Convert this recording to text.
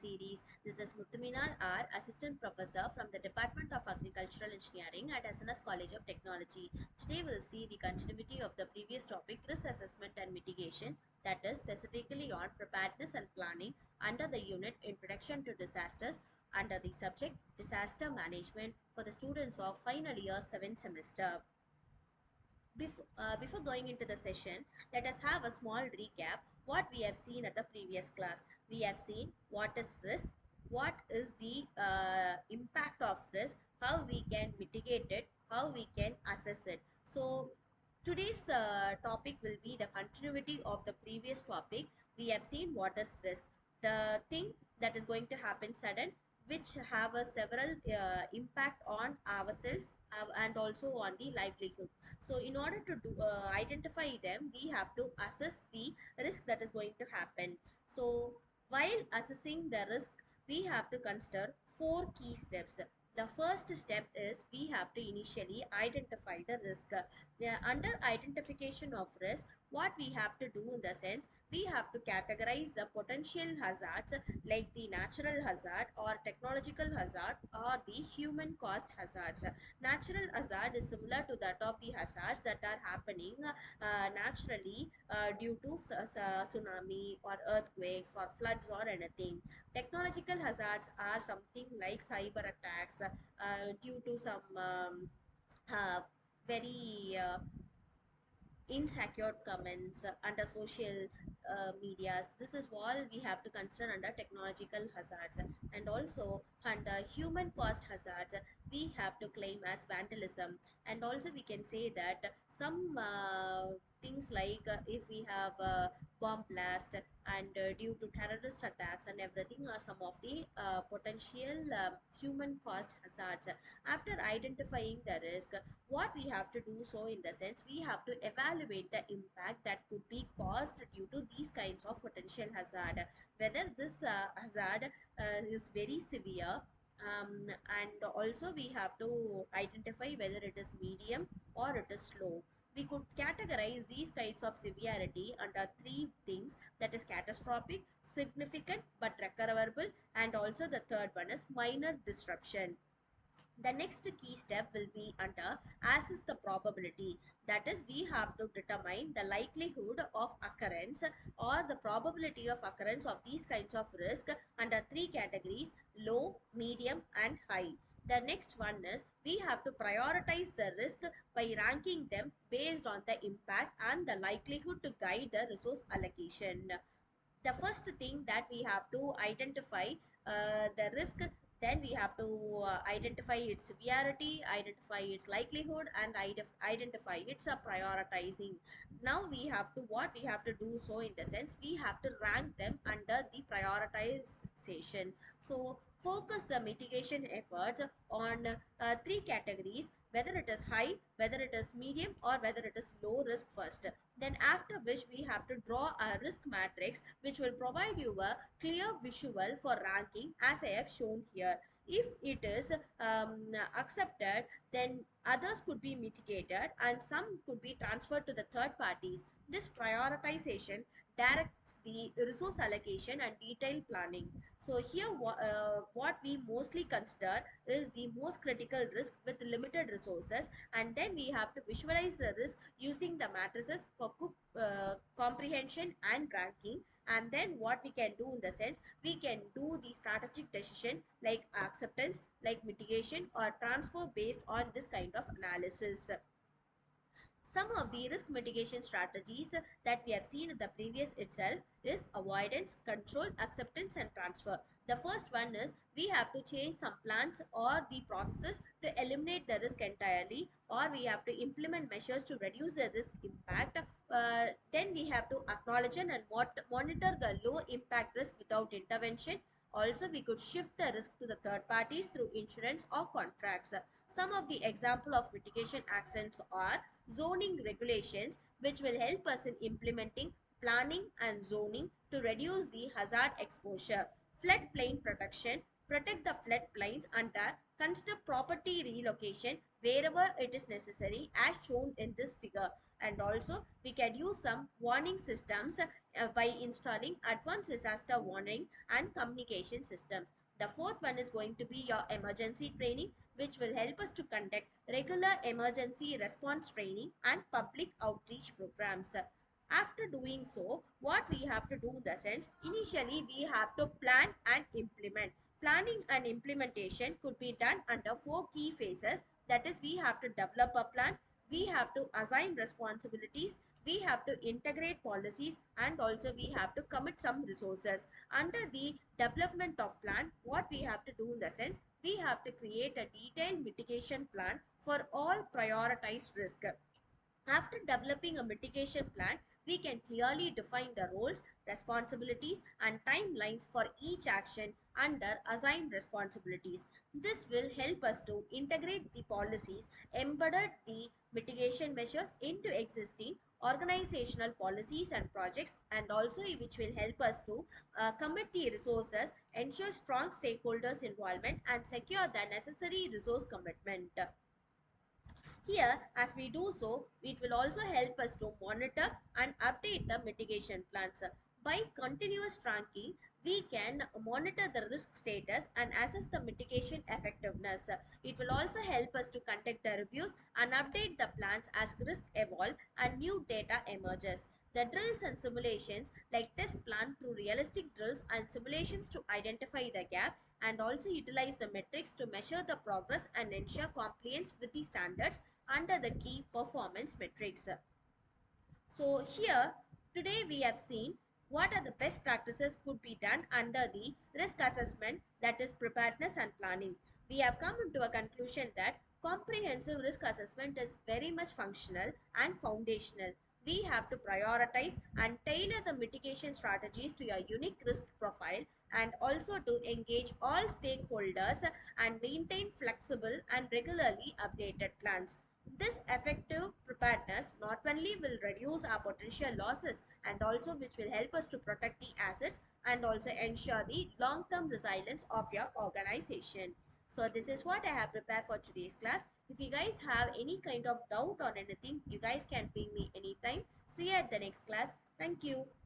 series. This is Muthuminal R, Assistant Professor from the Department of Agricultural Engineering at SNS College of Technology. Today we'll see the continuity of the previous topic, risk assessment and mitigation, that is specifically on preparedness and planning under the unit Introduction to Disasters under the subject Disaster Management for the students of final year 7th semester. Before going into the session, let us have a small recap what we have seen at the previous class. We have seen what is risk, what is the impact of risk, how we can mitigate it, how we can assess it. So today's topic will be the continuity of the previous topic. We have seen what is risk, the thing that is going to happen sudden, which have a several impact on ourselves and also on the livelihood. So in order to identify them, we have to assess the risk that is going to happen. So while assessing the risk, we have to consider four key steps. The first step is we have to initially identify the risk. Under identification of risk, what we have to do in the sense, we have to categorize the potential hazards like the natural hazard or technological hazard or the human caused hazards. Natural hazard is similar to that of the hazards that are happening naturally due to tsunami or earthquakes or floods or anything. Technological hazards are something like cyber attacks due to some very insecure comments under social medias. This is all we have to consider under technological hazards. And also under human caused hazards, we have to claim as vandalism. And also we can say that some things like if we have a bomb blast and due to terrorist attacks and everything are some of the potential human caused hazards. After identifying the risk, what we have to do so in the sense, we have to evaluate the impact that could be caused due to these kinds of potential hazard, whether this hazard is very severe, and also we have to identify whether it is medium or it is low. We could categorize these kinds of severity under three things, that is catastrophic, significant but recoverable, and also the third one is minor disruption. The next key step will be under assess the probability. That is, we have to determine the likelihood of occurrence or the probability of occurrence of these kinds of risk under three categories: low, medium and high. The next one is we have to prioritize the risk by ranking them based on the impact and the likelihood to guide the resource allocation. The first thing that we have to identify the risk, then we have to identify its severity, identify its likelihood and identify its prioritizing. Now we have to, what we have to do so in the sense, we have to rank them under the prioritization. So focus the mitigation efforts on three categories, whether it is high, whether it is medium or whether it is low risk first. Then after which we have to draw a risk matrix which will provide you a clear visual for ranking as I have shown here. If it is accepted, then others could be mitigated and some could be transferred to the third parties. This prioritization directs the resource allocation and detailed planning. So here what we mostly consider is the most critical risk with limited resources, and then we have to visualize the risk using the matrices for comprehension and ranking. And then what we can do in the sense, we can do the strategic decision like acceptance, like mitigation or transfer based on this kind of analysis. Some of the risk mitigation strategies that we have seen in the previous itself is avoidance, control, acceptance and transfer. The first one is we have to change some plans or the processes to eliminate the risk entirely, or we have to implement measures to reduce the risk impact. Then we have to acknowledge and monitor the low impact risk without intervention. Also, we could shift the risk to the third parties through insurance or contracts. Some of the example of mitigation actions are zoning regulations, which will help us in implementing planning and zoning to reduce the hazard exposure. Floodplain protection, protect the floodplains under consider property relocation wherever it is necessary as shown in this figure. And also we can use some warning systems by installing advanced disaster warning and communication systems. The fourth one is going to be your emergency training, which will help us to conduct regular emergency response training and public outreach programs. After doing so, what we have to do in the sense, initially we have to plan and implement. Planning and implementation could be done under four key phases. That is, we have to develop a plan, we have to assign responsibilities, we have to integrate policies, and also we have to commit some resources. Under the development of plan, what we have to do in the sense, we have to create a detailed mitigation plan for all prioritized risk. After developing a mitigation plan, we can clearly define the roles, responsibilities, and timelines for each action under assigned responsibilities. This will help us to integrate the policies, embedded the mitigation measures into existing organizational policies and projects, and also which will help us to commit the resources, ensure strong stakeholders involvement, and secure the necessary resource commitment. Here, as we do so, it will also help us to monitor and update the mitigation plans. By continuous tracking, we can monitor the risk status and assess the mitigation effectiveness. It will also help us to conduct the reviews and update the plans as risk evolve and new data emerges. The drills and simulations, like test plan through realistic drills and simulations to identify the gap, and also utilize the metrics to measure the progress and ensure compliance with the standards under the key performance metrics. So here today we have seen what are the best practices could be done under the risk assessment, that is preparedness and planning. We have come to a conclusion that comprehensive risk assessment is very much functional and foundational. We have to prioritize and tailor the mitigation strategies to your unique risk profile, and also to engage all stakeholders and maintain flexible and regularly updated plans. This effective preparedness not only will reduce our potential losses, and also which will help us to protect the assets and also ensure the long-term resilience of your organization. So this is what I have prepared for today's class. If you guys have any kind of doubt on anything, you guys can ping me anytime. See you at the next class. Thank you.